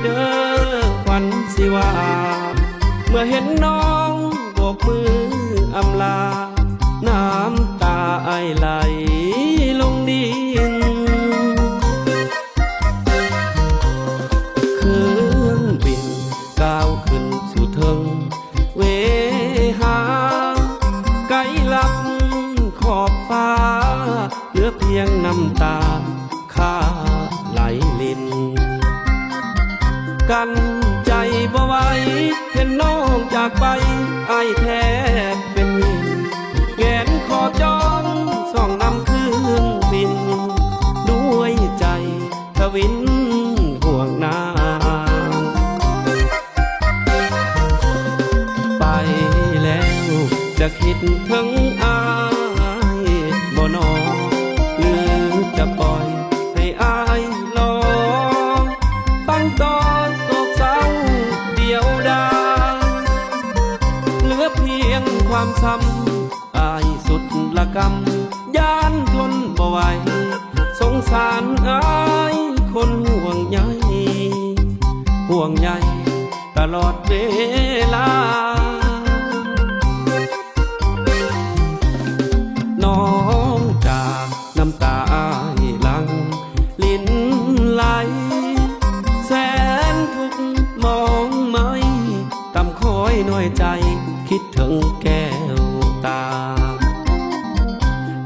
เด้อขวัญสิว่าเมื่อเห็นน้องโบกมืออำลาน้ำตาไอไหลลงดินเครื่องบินก้าวขึ้นสู่เทิงเวหาไกลลับขอบฟ้าเหลือเพียงน้ำตาข้าไหลลินกันใจบ่ไหวเห็นน้องจากไปไอแทบเป็นมินแงนขอจองส่องนำเครื่องบินด้วยใจทวินห่วงนางไปแล้วจะคิดถึงอายบ่นอหรือจะปล่อยให้อายรอตั้งต่อโศกเศร้าเดียวดายเหลือเพียงความช้ำอายสุดละกำย่านทนบ่ไหวสงสารอายคนห่วงใยห่วงใยตลอดเวลาน้องจากน้ำตาอายหลังลิ้นไหลแสนทุกมองไม่ต่ำคอยน้อยใจคิดถึงแก้วตา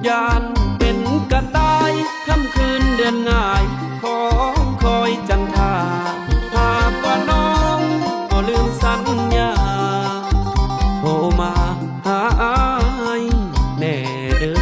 ยานเป็นกระต่ายค่ำคืนเดือนง่ายของคอยจันทราหากว่าน้องก็ลืมสัญญาโทรมาหาอายแน่เด้อ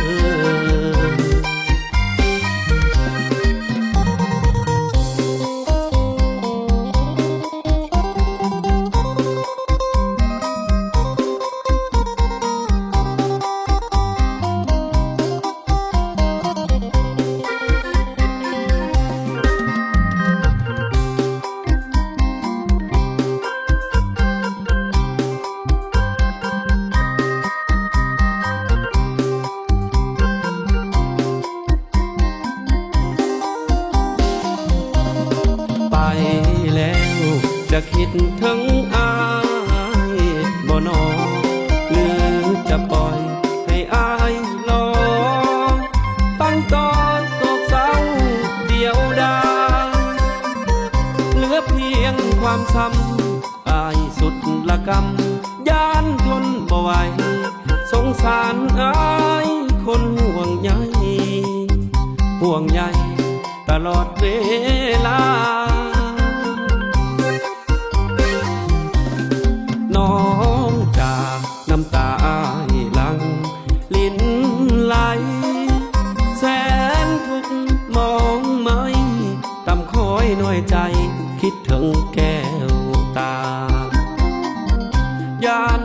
ไปแล้วจะคิดถึงอายบ่นอหรือจะปล่อยให้อายรอตั้งต่อโศกเศร้าเดียวดายเหลือเพียงความช้ำอายสุดละกำย่านทนบ่ไหวสงสารอายคนห่วงใยห่วงใยตลอดเวลาน้องจากน้ำตาอายหลังลิ้นไหลแสนทุกมองไม่ต่ำคอยน้อยใจคิดถึงแก้วตายาน